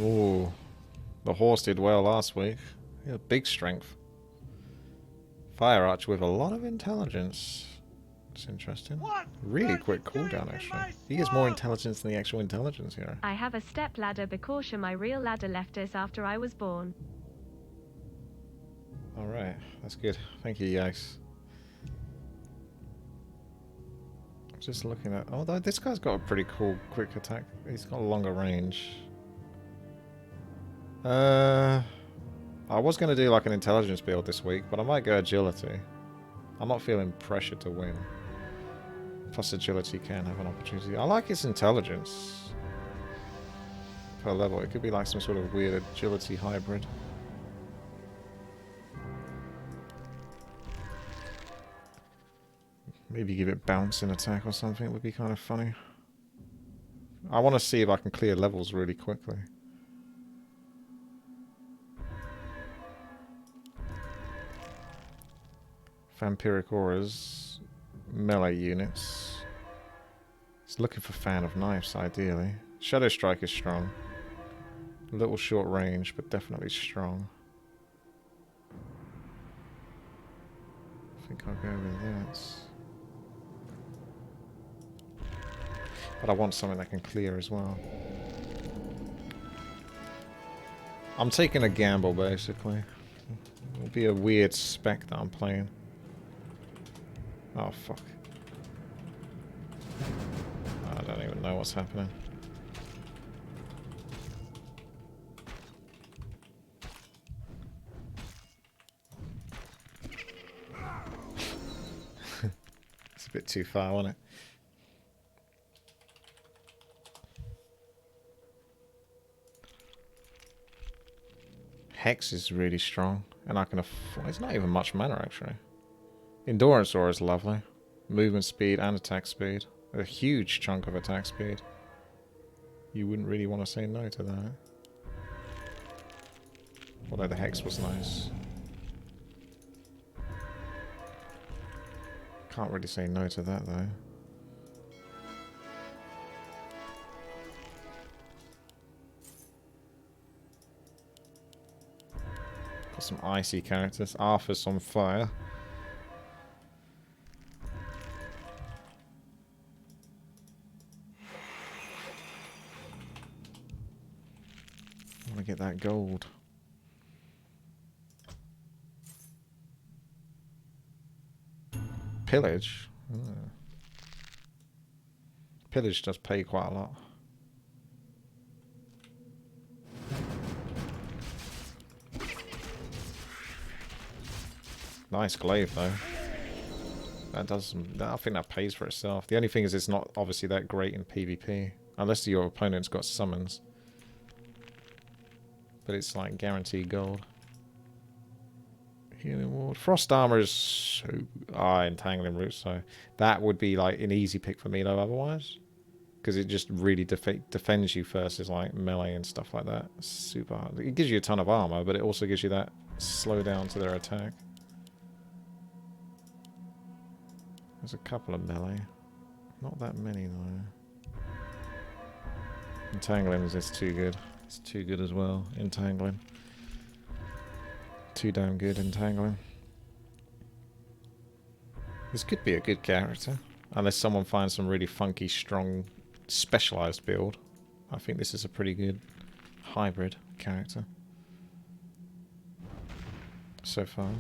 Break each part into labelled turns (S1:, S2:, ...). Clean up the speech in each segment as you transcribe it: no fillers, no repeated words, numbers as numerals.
S1: Ooh. The horse did well last week. He had big strength. Fire Archer with a lot of intelligence. It's interesting. Really quick cooldown, actually. He gets more intelligence than the actual intelligence here.
S2: I have a step ladder because my real ladder left us after I was born.
S1: Alright, that's good. Thank you, Yikes. I'm just looking at... Although this guy's got a pretty cool quick attack. He's got a longer range. I was going to do like an intelligence build this week, but I might go agility. I'm not feeling pressure to win. Plus agility can have an opportunity. I like his intelligence per level. It could be like some sort of weird agility hybrid. Maybe give it bouncing attack or something. It would be kind of funny. I want to see if I can clear levels really quickly. Vampiric auras, melee units. He's looking for fan of knives, ideally. Shadow Strike is strong. A little short range, but definitely strong. I think I'll go with that. But I want something that can clear as well. I'm taking a gamble, basically. It'll be a weird spec that I'm playing. Oh, fuck. I don't even know what's happening. It's a bit too far, wasn't it? Hex is really strong, and I can afford... It's not even much mana, actually. Endurance Aura is lovely. Movement speed and attack speed. A huge chunk of attack speed. You wouldn't really want to say no to that. Although the Hex was nice. Can't really say no to that, though. Got some icy characters. Arthur's on fire. I want to get that gold. Pillage? Oh. Pillage does pay quite a lot. Nice glaive though. That does... I think that pays for itself. The only thing is it's not obviously that great in PvP. Unless your opponent's got summons. But it's like guaranteed gold. Healing ward. Frost armor is so... entangling roots, so... That would be like an easy pick for me though otherwise. Because it just really defends you versus like melee and stuff like that. It's super hard. It gives you a ton of armor, but it also gives you that slowdown to their attack. There's a couple of melee. Not that many though. Entangling is too good. It's too good as well. Entangling. Too damn good, Entangling. This could be a good character. Unless someone finds some really funky, strong, specialized build. I think this is a pretty good hybrid character. So far.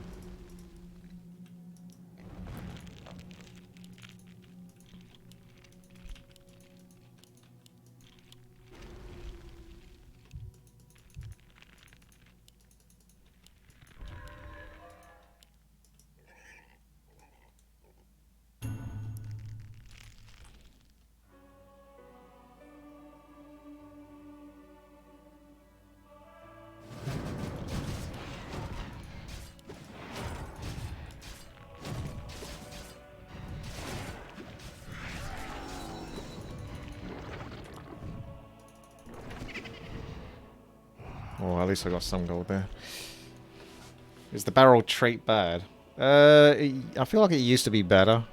S1: Oh, at least I got some gold there. Is the barrel trait bad? I feel like it used to be better.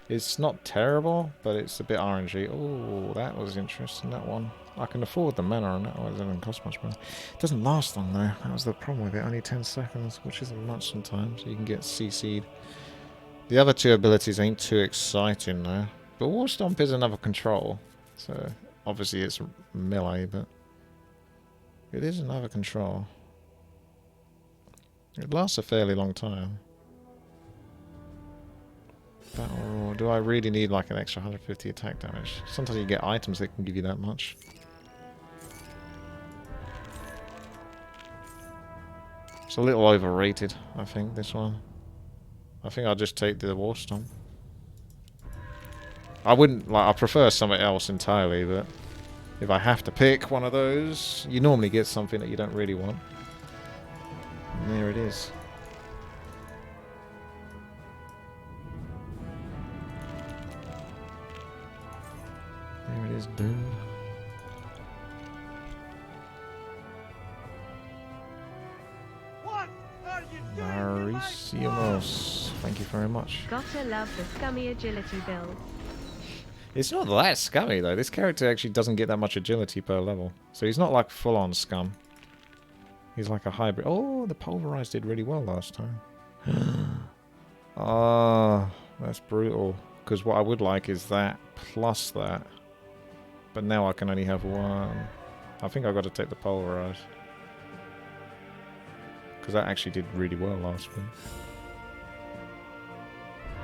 S1: It's not terrible, but it's a bit RNG. Oh, that was interesting, that one. I can afford the mana on that one, it doesn't cost much money. It doesn't last long though, that was the problem with it, only 10 seconds, which isn't much sometimes, so you can get CC'd. The other two abilities ain't too exciting though. But War Stomp is another control, so obviously it's melee, but it is another control. It lasts a fairly long time. Battle Roar. Do I really need like an extra 150 attack damage? Sometimes you get items that can give you that much. It's a little overrated, I think, this one. I think I'll just take the War Stomp. I wouldn't, like, I prefer something else entirely, but if I have to pick one of those, you normally get something that you don't really want. And there it is. There it is, dude. Mariciamos. Thank you very much.
S2: Gotta love the scummy agility build.
S1: It's not that scummy though. This character actually doesn't get that much agility per level. So he's not like full on scum. He's like a hybrid. Oh, the pulverized did really well last time. Ah, that's brutal. Because what I would like is that plus that. But now I can only have one. I think I've got to take the pulverized. Because that actually did really well last week.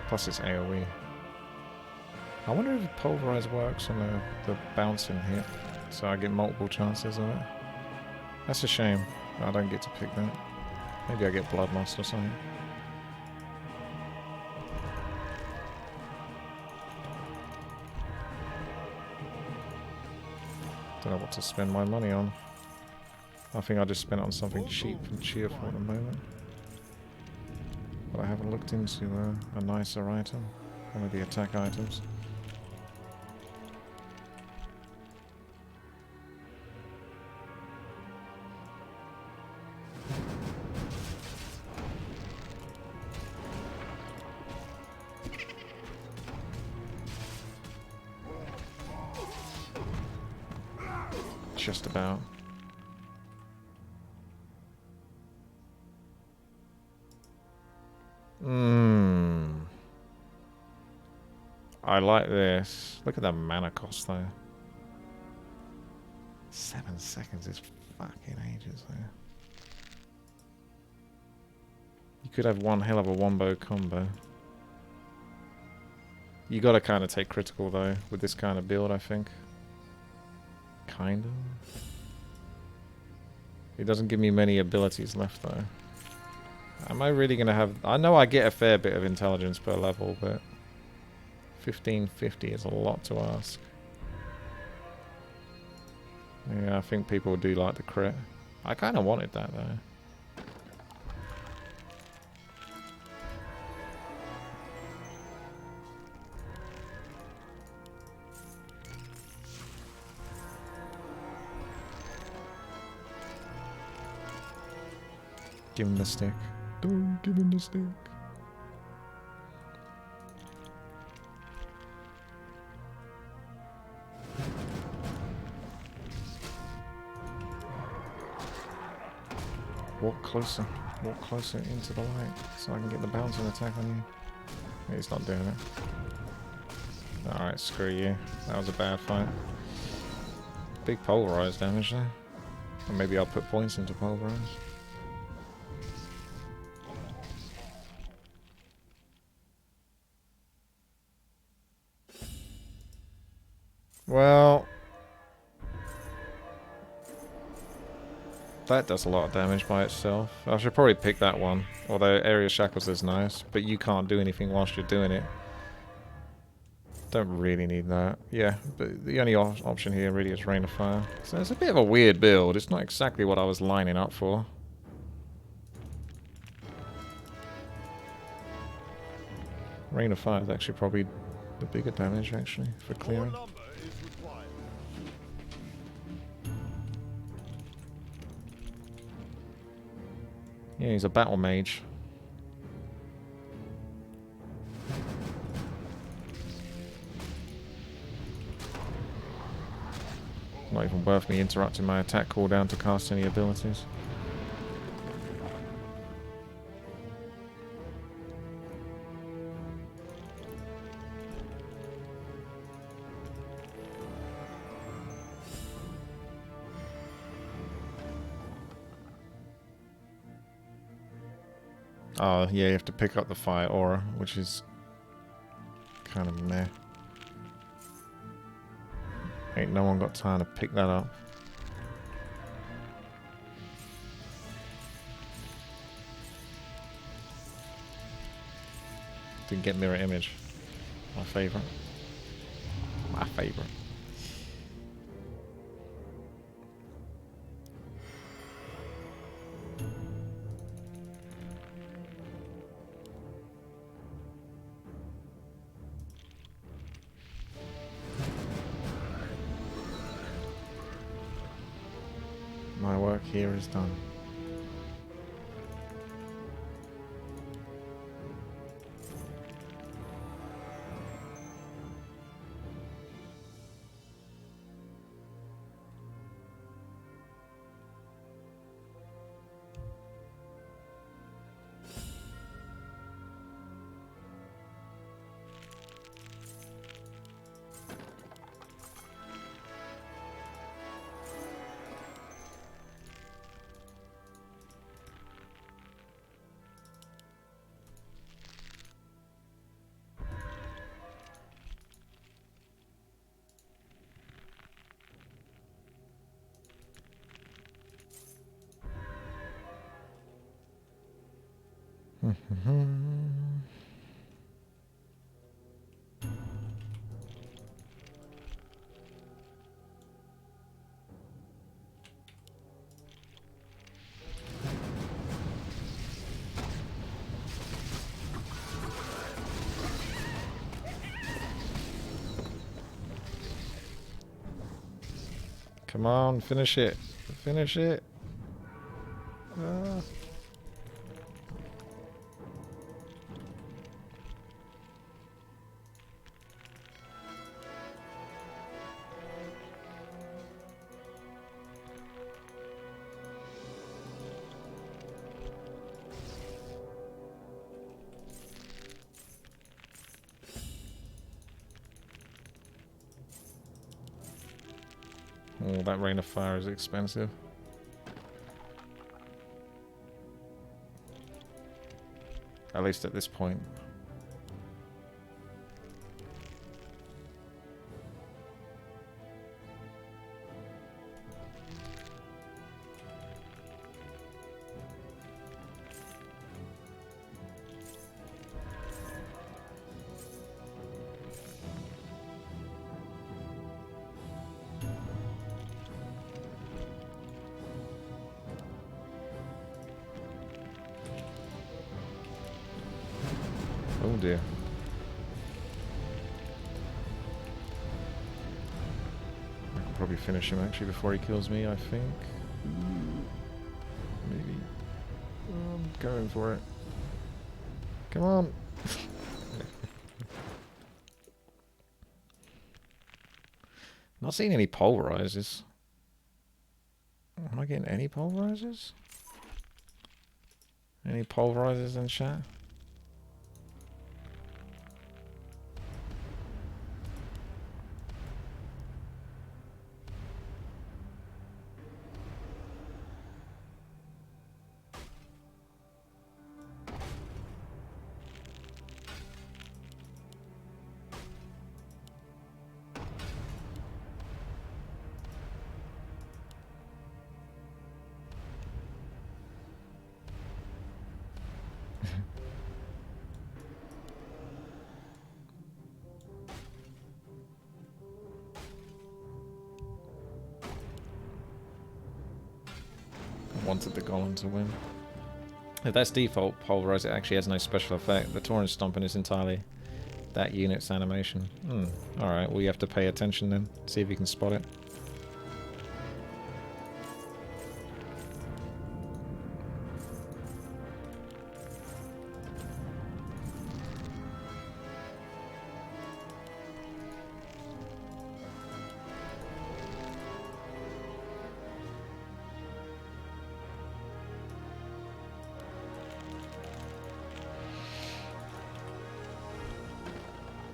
S1: Plus it's AoE. I wonder if pulverize works on the bouncing hit. So I get multiple chances of it. That's a shame. I don't get to pick that. Maybe I get Bloodlust or something. Don't know what to spend my money on. I think I just spent it on something cheap and cheerful at the moment. But I haven't looked into a nicer item. One of the attack items. Just about. I like this. Look at that mana cost though. 7 seconds is fucking ages though. You could have one hell of a wombo combo. You gotta kind of take critical though with this kind of build, I think. Kind of. It doesn't give me many abilities left though. Am I really gonna have... I know I get a fair bit of intelligence per level, but 1550 is a lot to ask. Yeah, I think people do like the crit. I kind of wanted that though. Give him the stick. Don't give him the stick. Walk closer. Walk closer into the light so I can get the bouncing attack on you. He's not doing it. Alright, screw you. That was a bad fight. Big pulverized damage there. Or maybe I'll put points into pulverize. Well, that does a lot of damage by itself. I should probably pick that one. Although Area Shackles is nice, but you can't do anything whilst you're doing it. Don't really need that. Yeah, but the only option here really is Rain of Fire. So it's a bit of a weird build. It's not exactly what I was lining up for. Rain of Fire is actually probably the bigger damage, actually, for clearing. Yeah, he's a battle mage. Not even worth me interrupting my attack cooldown to cast any abilities. Oh, yeah, you have to pick up the fire aura, which is kind of meh. Ain't no one got time to pick that up. Didn't get mirror image. My favourite. My favourite. My work here is done. Come on, finish it. Finish it. Ah. Oh, that rain of fire is expensive. At least at this point. Oh dear. I can probably finish him actually before he kills me, I think. Maybe. I'm going for it. Come on. Not seeing any pulverizers. Am I getting any pulverizers? Any pulverizers in chat? Wanted the golem to win. If that's default pulverize, it actually has no special effect. The torrent stomping is entirely that unit's animation. Alright, well you have to pay attention then. See if you can spot it.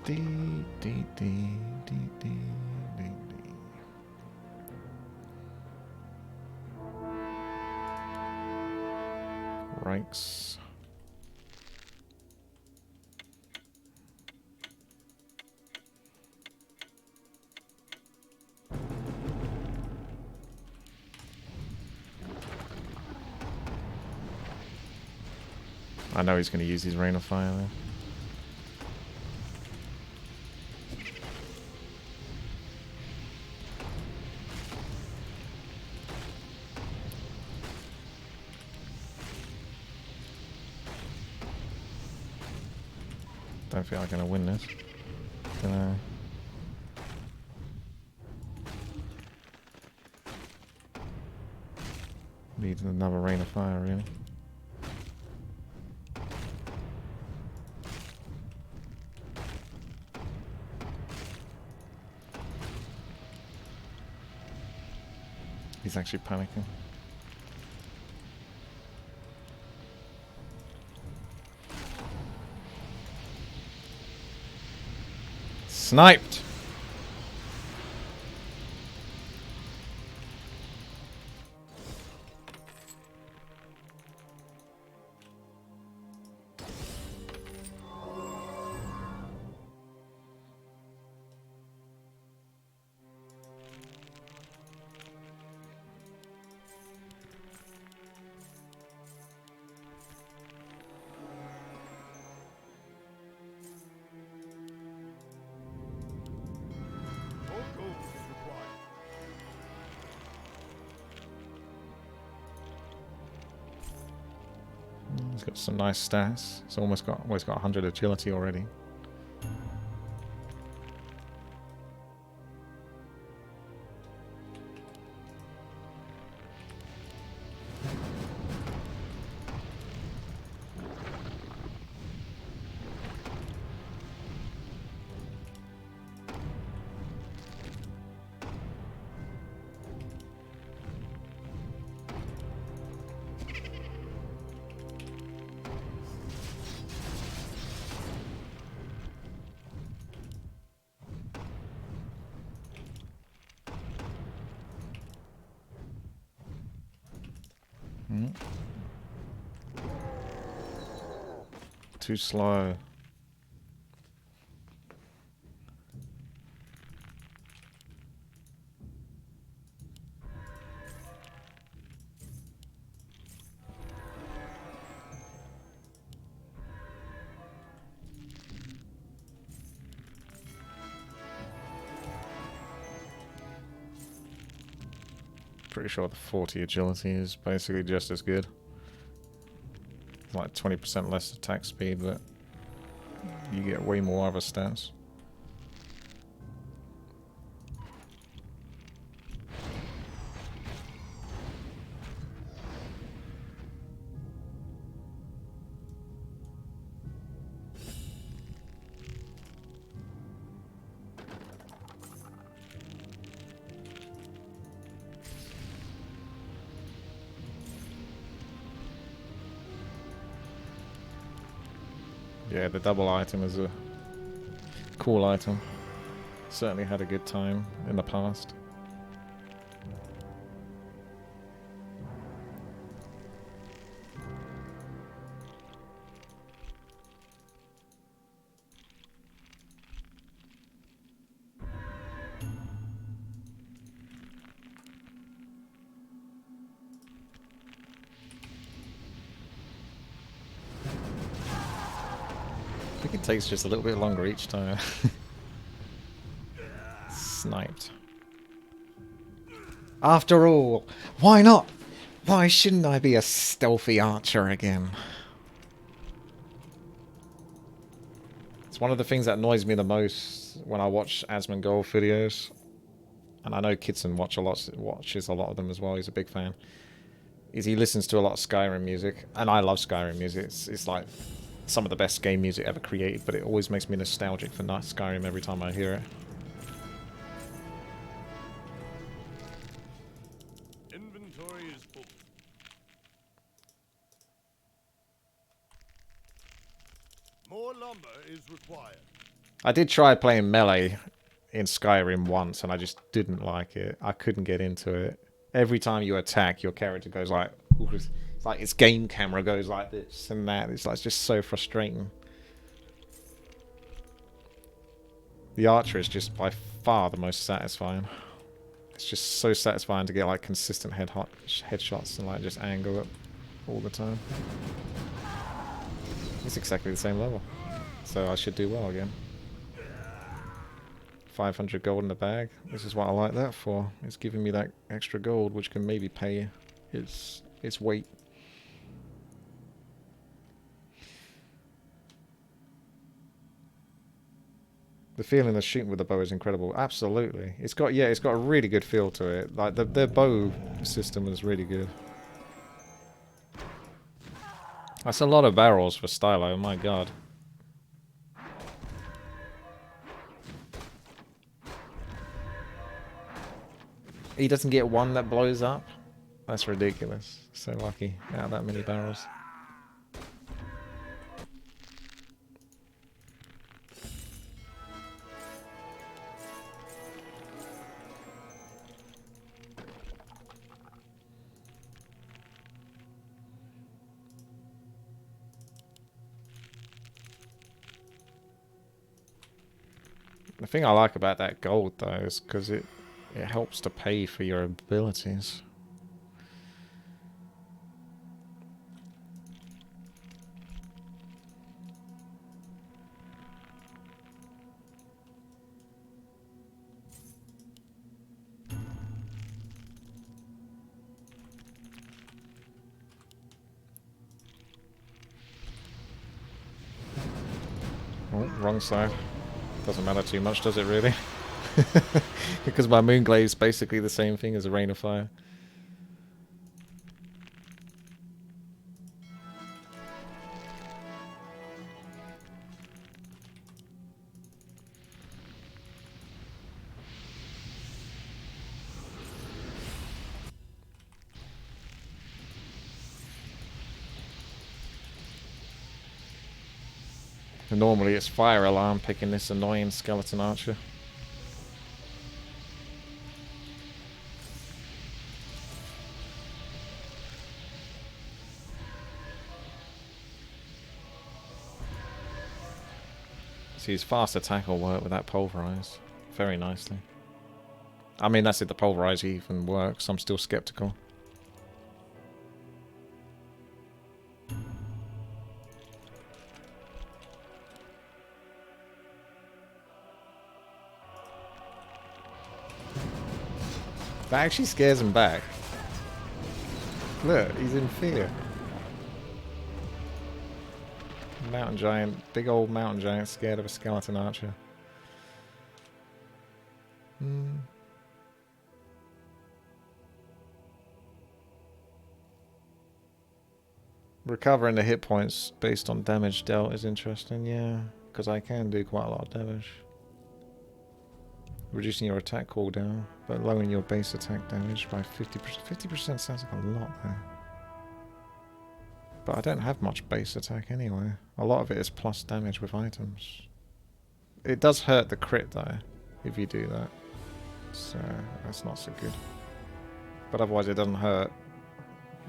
S1: Dee, dee, dee, dee, dee, dee, dee. Ranks. I know he's going to use his Rain of Fire there. Don't feel like I'm going to win this. Gonna... Need another Rain of Fire, really. He's actually panicking. Sniped! He's got some nice stats. He's almost got 100 agility already. Too slow. Pretty sure the 40 agility is basically just as good. It's like 20% less attack speed, but you get way more other stats. Yeah, the double item is a cool item. Certainly had a good time in the past. I think it takes just a little bit longer each time. Sniped. After all, why not? Why shouldn't I be a stealthy archer again? It's one of the things that annoys me the most when I watch Asmongold videos. And I know Kitson watches a lot of them as well, he's a big fan. Is he listens to a lot of Skyrim music. And I love Skyrim music. It's like some of the best game music ever created, but it always makes me nostalgic for Skyrim every time I hear it.
S3: Inventory is full. More lumber is required.
S1: I did try playing melee in Skyrim once, and I just didn't like it. I couldn't get into it. Every time you attack, your character goes like... It's like its game camera goes like this and that. It's like it's just so frustrating. The archer is just by far the most satisfying. It's just so satisfying to get like consistent headshots and like just angle it all the time. It's exactly the same level, so I should do well again. 500 gold in the bag. This is what I like that for. It's giving me that extra gold, which can maybe pay its weight. The feeling of shooting with the bow is incredible. Absolutely. It's got a really good feel to it. Like the bow system is really good. That's a lot of barrels for Stylo, my god. He doesn't get one that blows up? That's ridiculous. So lucky out of that many barrels. The thing I like about that gold, though, is because it helps to pay for your abilities. Oh, wrong side. Doesn't matter too much, does it really? Because my Moonglaive is basically the same thing as a Rain of Fire. And normally it's fire alarm picking this annoying skeleton archer. See, his fast attack will work with that pulverize very nicely. I mean, that's if the pulverize even works. I'm still skeptical. That actually scares him back. Look, he's in fear. Mountain giant, big old mountain giant scared of a skeleton archer. Recovering the hit points based on damage dealt is interesting, yeah, because I can do quite a lot of damage. Reducing your attack cooldown, but lowering your base attack damage by 50%. 50% sounds like a lot there. But I don't have much base attack anyway. A lot of it is plus damage with items. It does hurt the crit though, if you do that. So that's not so good. But otherwise it doesn't hurt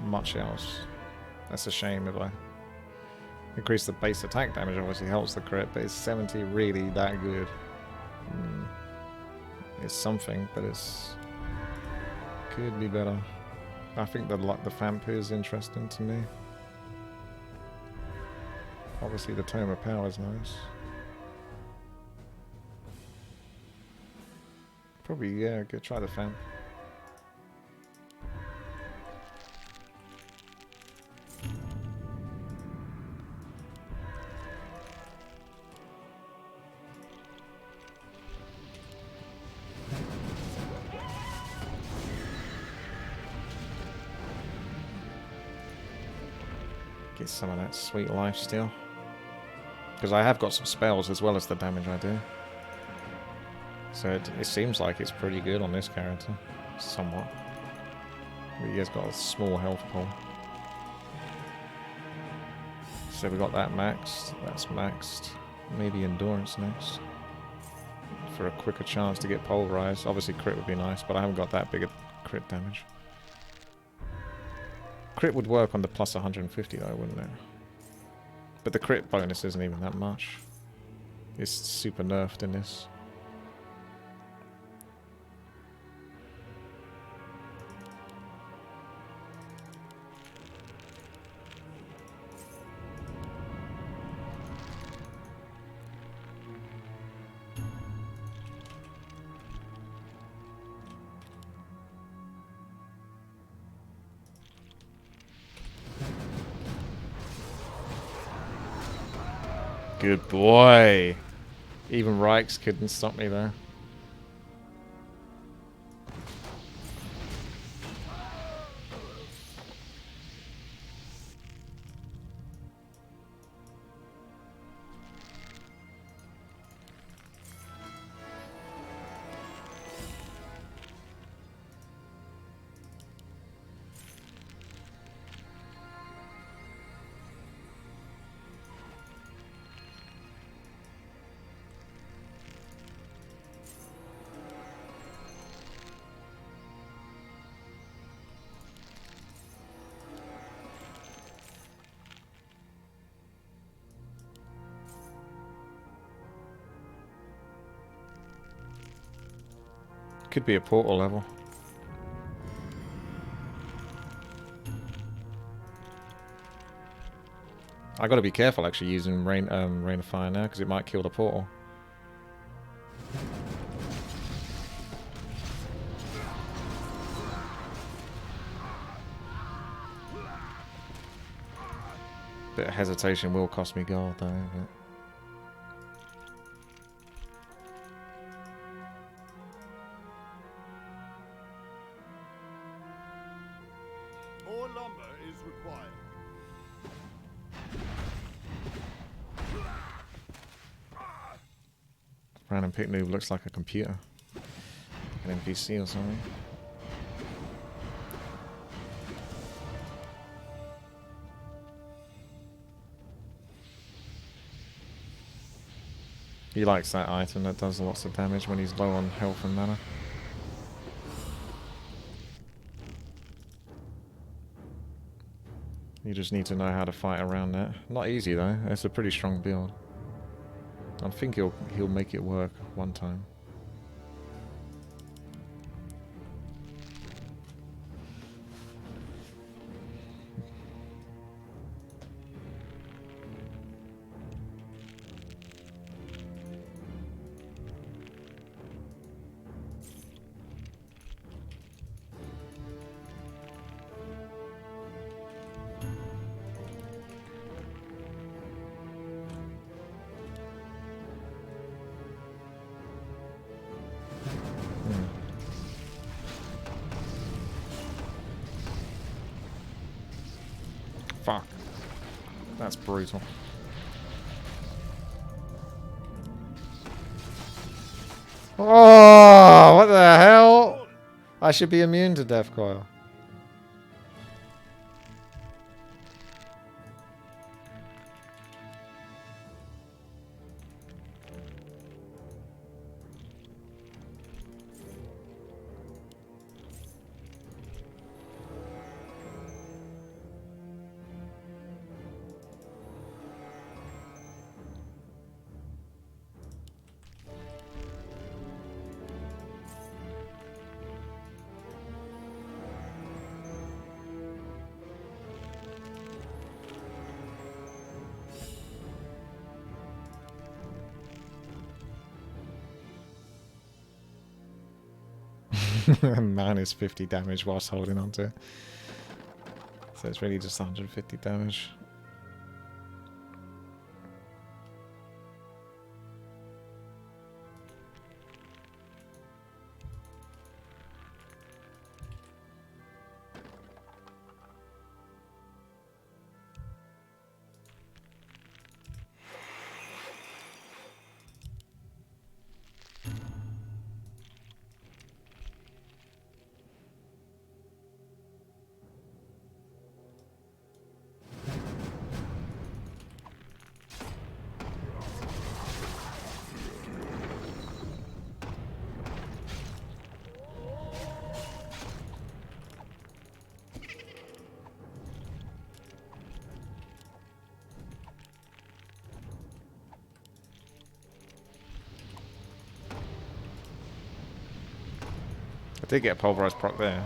S1: much else. That's a shame if I increase the base attack damage. Obviously helps the crit, but is 70 really that good? It's something, but it's could be better. I think the Fampu is interesting to me. Obviously the Tome of Power is nice. Probably, yeah, go try the Famp. Get some of that sweet life still. Because I have got some spells as well as the damage I do. So it seems like it's pretty good on this character. Somewhat. But he has got a small health pool. So we got that maxed. That's maxed. Maybe endurance next. for a quicker chance to get pulverized. Obviously crit would be nice, but I haven't got that big a crit damage. Crit would work on the plus 150 though, wouldn't it? But the crit bonus isn't even that much. It's super nerfed in this. Good boy. Even Reichs couldn't stop me there. Could be a portal level. I gotta be careful actually using rain of fire now because it might kill the portal. Bit of hesitation will cost me gold though. But
S3: More lumber is required.
S1: random pick noob looks like a computer. An NPC or something. He likes that item that does lots of damage when he's low on health and mana. You just need to know how to fight around that. Not easy though, it's a pretty strong build. I think he'll make it work one time. Fuck. That's brutal. Oh, what the hell? I should be immune to Death Coil. Minus 50 damage whilst holding onto it. So it's really just 150 damage. did get a pulverized proc there.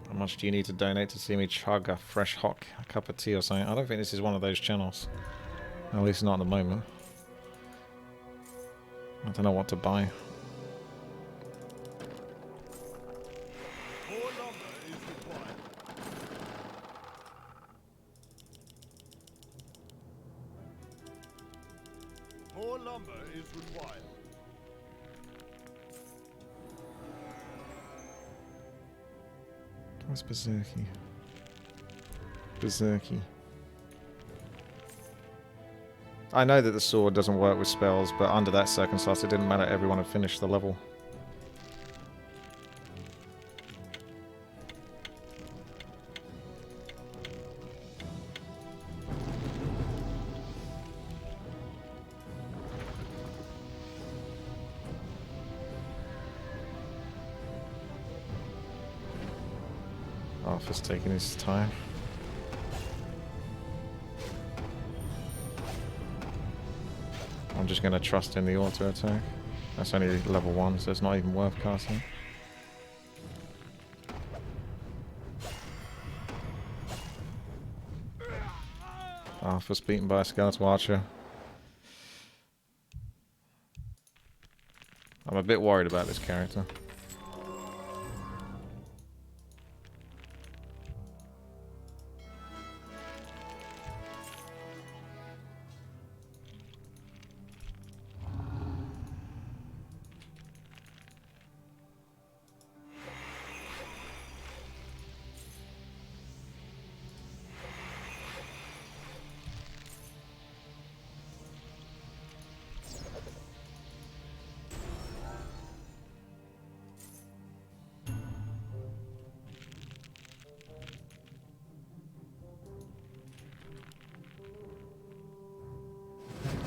S1: How much do you need to donate to see me chug a fresh hot cup of tea or something? I don't think this is one of those channels. At least not at the moment. I don't know what to buy.
S3: More lumber is required. More lumber is required.
S1: What's Berserky? Berserky. I know that the sword doesn't work with spells, but under that circumstance it didn't matter, everyone had finished the level. Arthur's taking his time. I'm just going to trust in the auto attack. That's only level 1, so it's not even worth casting. Arthur's beaten by a skeletal archer. I'm a bit worried about this character.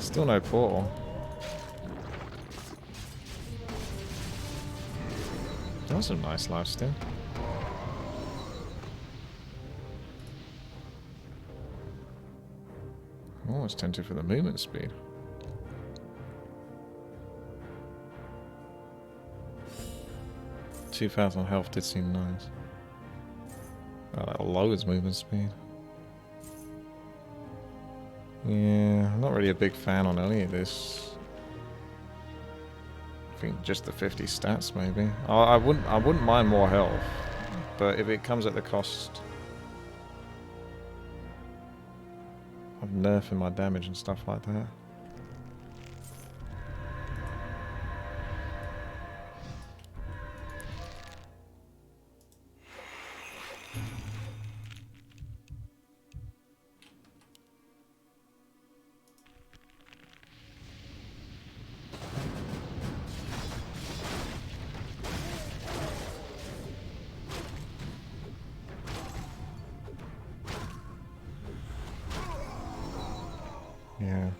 S1: Still no portal. That was a nice life steal. Oh, it's tempted for the movement speed. $2,000 health did seem nice. Oh, that lowers movement speed. Yeah, I'm not really a big fan on any of this. I think just the 50 stats maybe. I wouldn't mind more health, but if it comes at the cost of nerfing my damage and stuff like that. Yeah.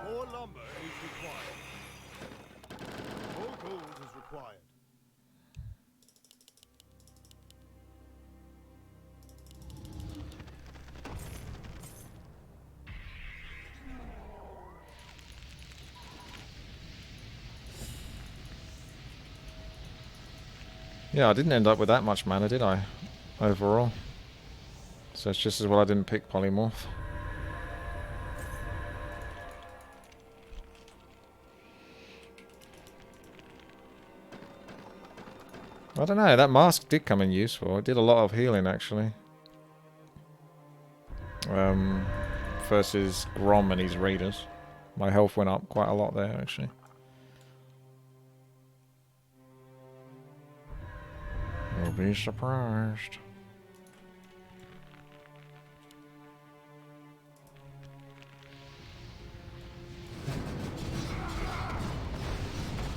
S3: More lumber is required. More gold is required.
S1: Yeah, I didn't end up with that much mana, did I? Overall. So it's just as well I didn't pick polymorph. I don't know, that mask did come in useful. It did a lot of healing actually. Versus Grom and his raiders. My health went up quite a lot there actually. You'll be surprised.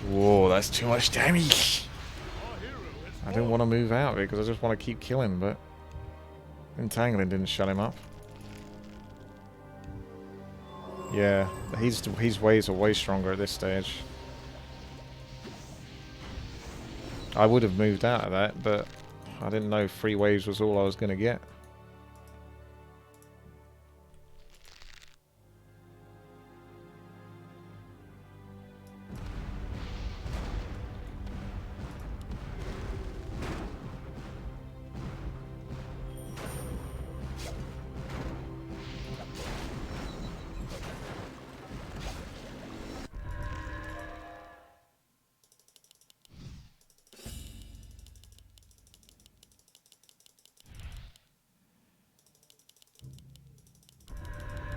S1: Whoa, that's too much damage. I didn't want to move out because I just want to keep killing, but Entangling didn't shut him up. Yeah, his waves are way stronger at this stage. I would have moved out of that, but I didn't know 3 waves was all I was going to get.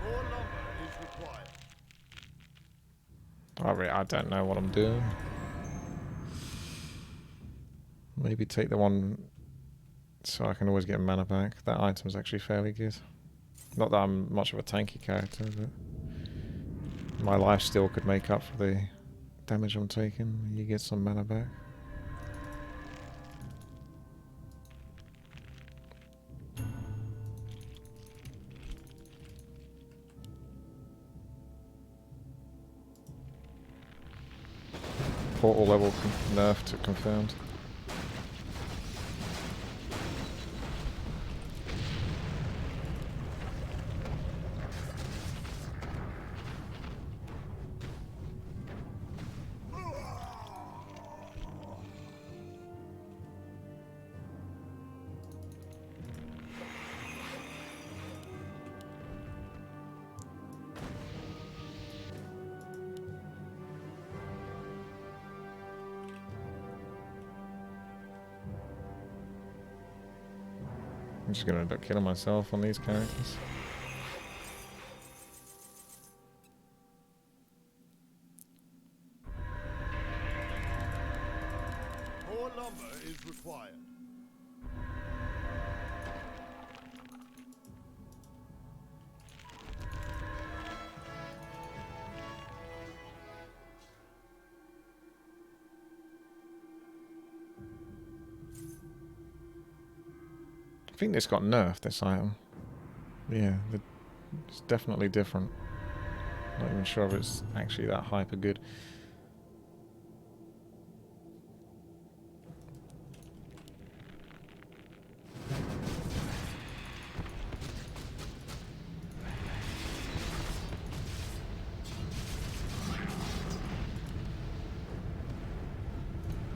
S3: More lumber is required.
S1: I don't know what I'm doing. Maybe take the one so I can always get mana back. That item's actually fairly good. Not that I'm much of a tanky character, but my lifesteal could make up for the damage I'm taking. You get some mana back. Portal level nerfed confirmed. I'm just gonna end up killing myself on these characters.
S3: More lumber is required.
S1: I think this got nerfed, this item. Yeah, it's definitely different. Not even sure if it's actually that hyper good.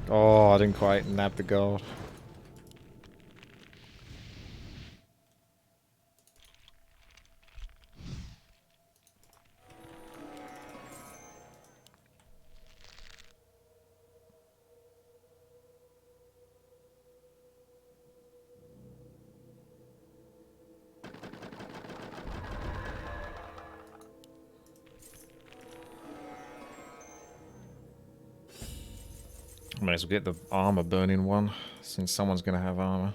S1: Oh, I didn't quite nab the gold. I might as well get the armor burning one, since someone's going to have armor.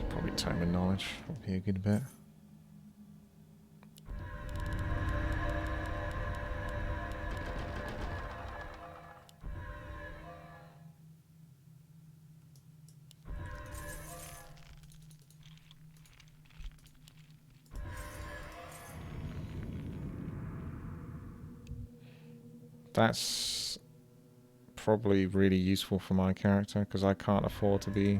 S1: Probably Tome of Knowledge would be a good bet. That's probably really useful for my character, because I can't afford to be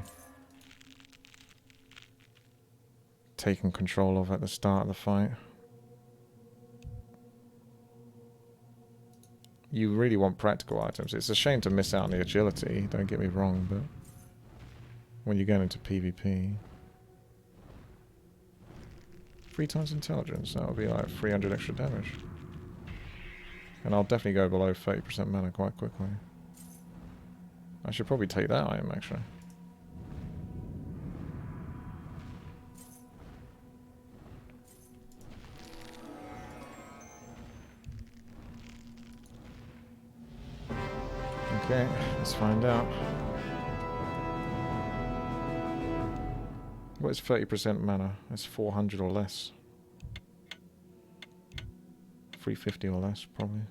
S1: taken control of at the start of the fight. You really want practical items. It's a shame to miss out on the agility, don't get me wrong, but when you're going into PvP... 3 times intelligence, that'll be like 300 extra damage. And I'll definitely go below 30% mana quite quickly. I should probably take that item, actually. Okay, let's find out. What is 30% mana? That's 400 or less. 350 or less, probably.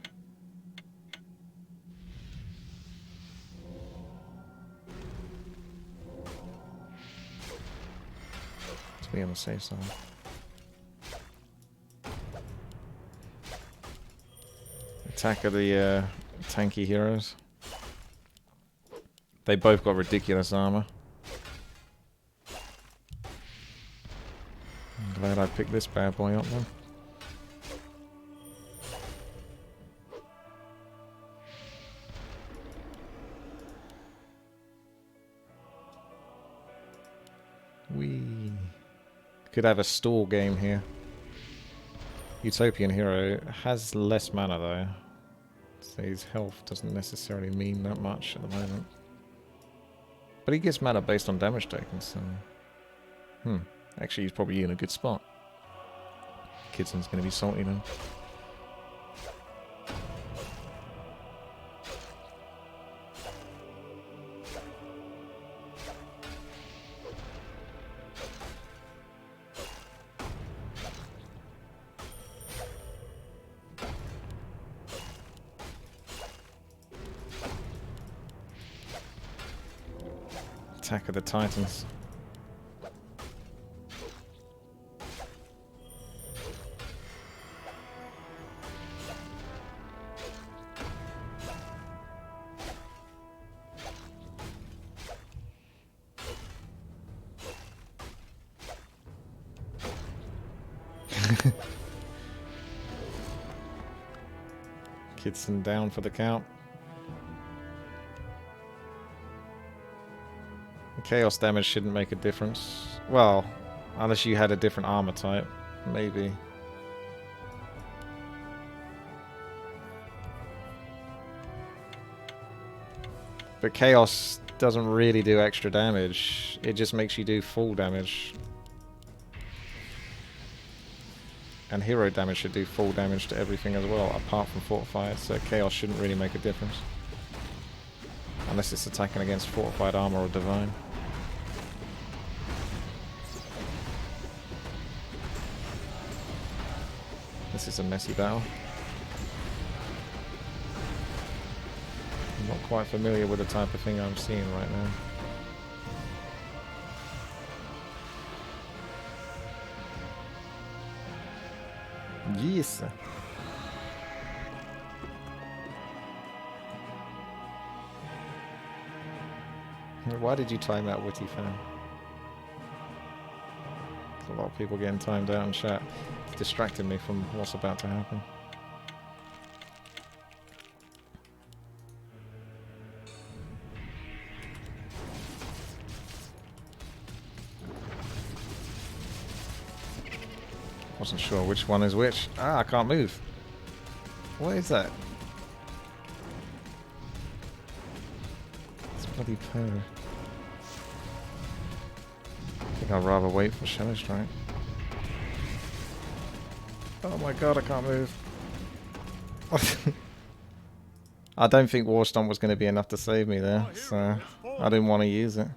S1: To be on the safe side. Attack of the tanky heroes. They both got ridiculous armor. I'm glad I picked this bad boy up then. We could have a stall game here. Utopian hero has less mana though. So his health doesn't necessarily mean that much at the moment. But he gets mana based on damage taken, so... Actually, he's probably in a good spot. Kidson's going to be salty then. Attack of the Titans. Kidson down for the count. Chaos damage shouldn't make a difference. Well, unless you had a different armor type, maybe. But Chaos doesn't really do extra damage. It just makes you do full damage. And hero damage should do full damage to everything as well, apart from fortified, so Chaos shouldn't really make a difference. Unless it's attacking against fortified armor or divine. This is a messy battle. I'm not quite familiar with the type of thing I'm seeing right now. Yes. Why did you time that, Witty fan? There's a lot of people getting timed out in chat. It's distracting me from what's about to happen. Wasn't sure which one is which. Ah, I can't move. What is that? It's bloody purr. I think I'd rather wait for Shadow Strike. Oh my god, I can't move. I don't think War Stomp was going to be enough to save me there, so I didn't want to use it.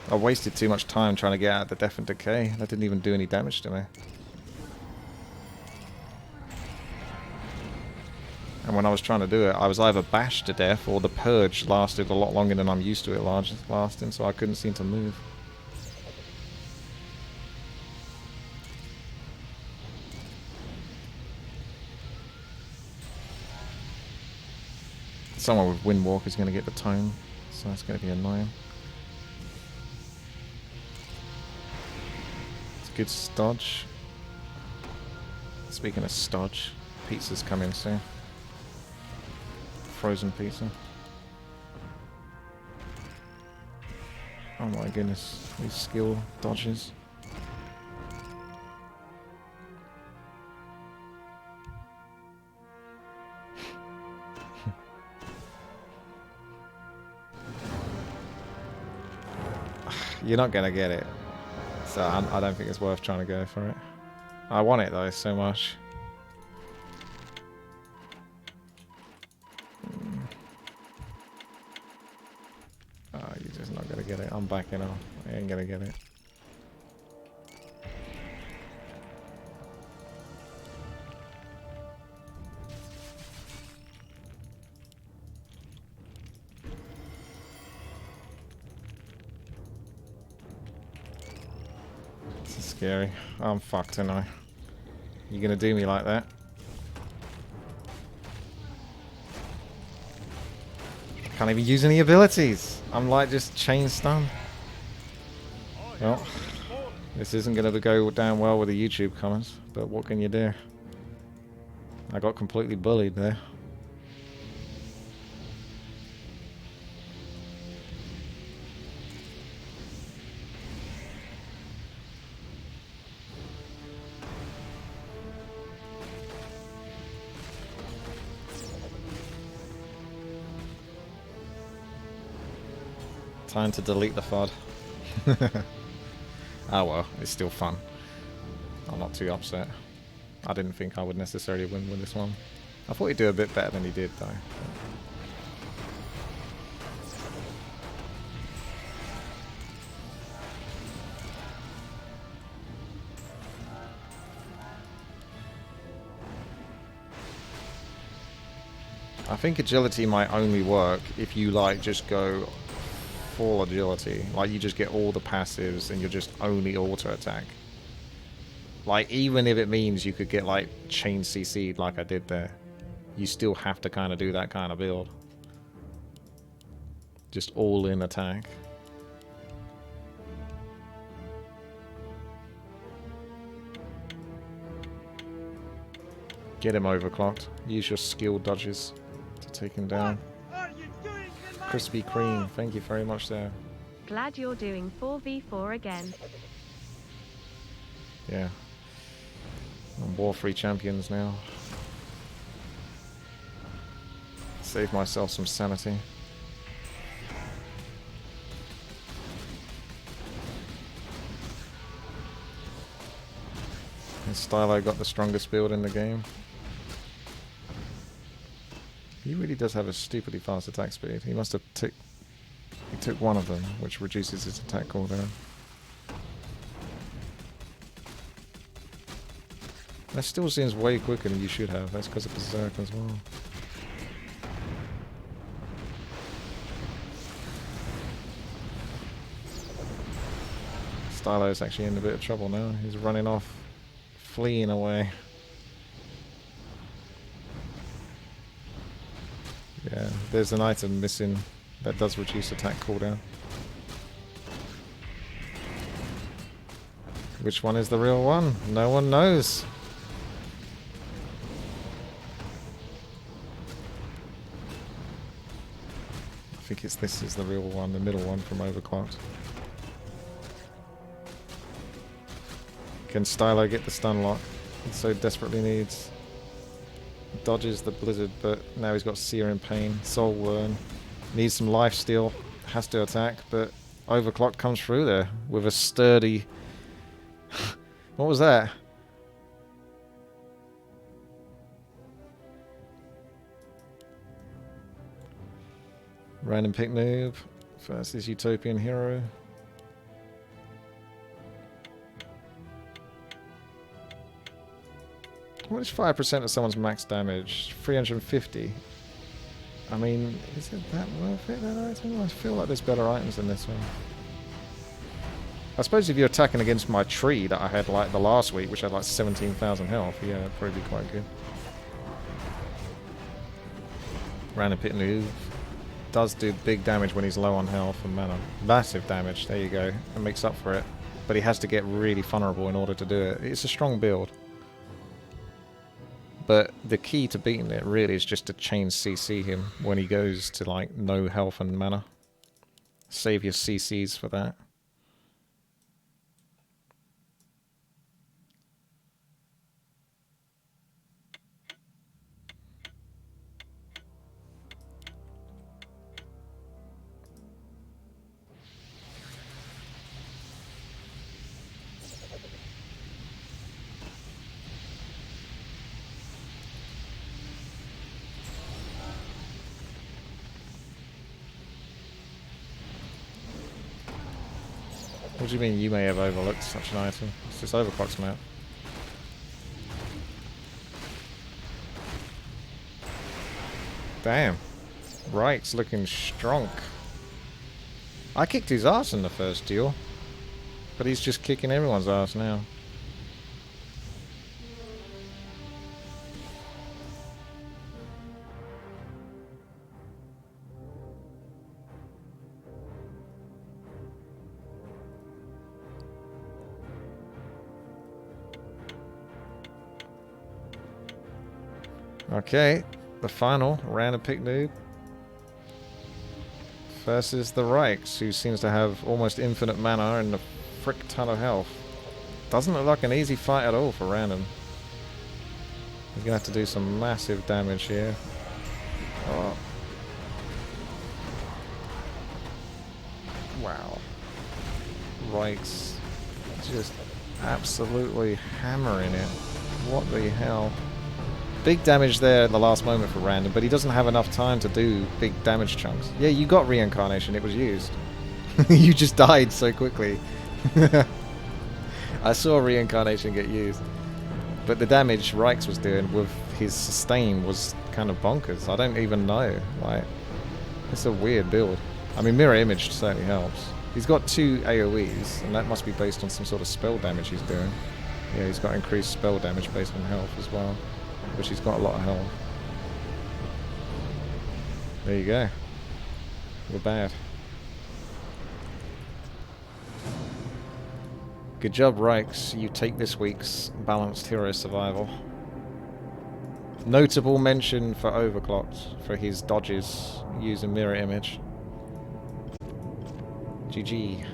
S1: I wasted too much time trying to get out of the Death and Decay. That didn't even do any damage to me. And when I was trying to do it, I was either bashed to death or the Purge lasted a lot longer than I'm used to it lasting, so I couldn't seem to move. Someone with Windwalker is going to get the tome, so that's going to be annoying. Good stodge. Speaking of stodge, pizza's coming soon. Frozen pizza. Oh my goodness, these skill dodges. You're not gonna get it. So I don't think it's worth trying to go for it. I want it though so much. Oh, you're just not gonna get it. I'm backing off. I ain't gonna get it. This is scary. I'm fucked, ain't I? You gonna do me like that? Can't even use any abilities. I'm like just chain stun. Well, this isn't going to go down well with the YouTube comments, but what can you do? I got completely bullied there. Time to delete the FOD. Ah well, it's still fun. I'm not too upset. I didn't think I would necessarily win with this one. I thought he'd do a bit better than he did though. I think agility might only work if you like just go full agility. Like you just get all the passives and you're just only auto attack. Like even if it means you could get like chain CC'd like I did there, you still have to kind of do that kind of build. Just all in attack. Get him overclocked. Use your skill dodges to take him down. Crispy Cream, thank you very much there.
S2: Glad you're doing 4v4 again.
S1: Yeah. I'm War 3 champions now. Save myself some sanity. And Stylo got the strongest build in the game. He really does have a stupidly fast attack speed. He must have he took one of them, which reduces his attack cooldown. That still seems way quicker than you should have. That's because of Berserk as well. Stylo's actually in a bit of trouble now. He's running off, fleeing away. Yeah, there's an item missing that does reduce attack cooldown. Which one is the real one? No one knows. I think this is the real one, the middle one from Overclocked. Can Stylo get the stun lock? He so desperately needs. Dodges the blizzard, but now he's got Searing Pain, Soul Wurn. Needs some life steal, has to attack, but Overclocked comes through there with a sturdy... What was that? Random pick noob versus Utopian hero. What is 5% of someone's max damage? 350. I mean, is it that worth it, that item? I feel like there's better items than this one. I suppose if you're attacking against my tree that I had like the last week, which had like 17,000 health, yeah, it'd probably be quite good. Random pit noob. Does do big damage when he's low on health and mana. Massive damage, there you go. It makes up for it. But he has to get really vulnerable in order to do it. It's a strong build. But the key to beating it really is just to chain CC him when he goes to like no health and mana. Save your CCs for that. What do you mean you may have overlooked such an item? It's just Overclocked map. Damn. Reich's looking strong. I kicked his ass in the first duel. But he's just kicking everyone's ass now. Okay, the final random pick noob versus the Reichs, who seems to have almost infinite mana and a frick ton of health. Doesn't look like an easy fight at all for random. He's gonna have to do some massive damage here. Oh. Wow. Reichs just absolutely hammering it. What the hell? Big damage there at the last moment for random, but he doesn't have enough time to do big damage chunks. Yeah, you got reincarnation, it was used. You just died so quickly. I saw reincarnation get used. But the damage Reichs was doing with his sustain was kind of bonkers. I don't even know. Like, it's a weird build. I mean, mirror image certainly helps. He's got 2 AoEs, and that must be based on some sort of spell damage he's doing. Yeah, he's got increased spell damage based on health as well. Which he's got a lot of health. There you go. We're bad. Good job, Reichs. You take this week's Balanced Hero Survival. Notable mention for Overclocked for his dodges using mirror image. GG.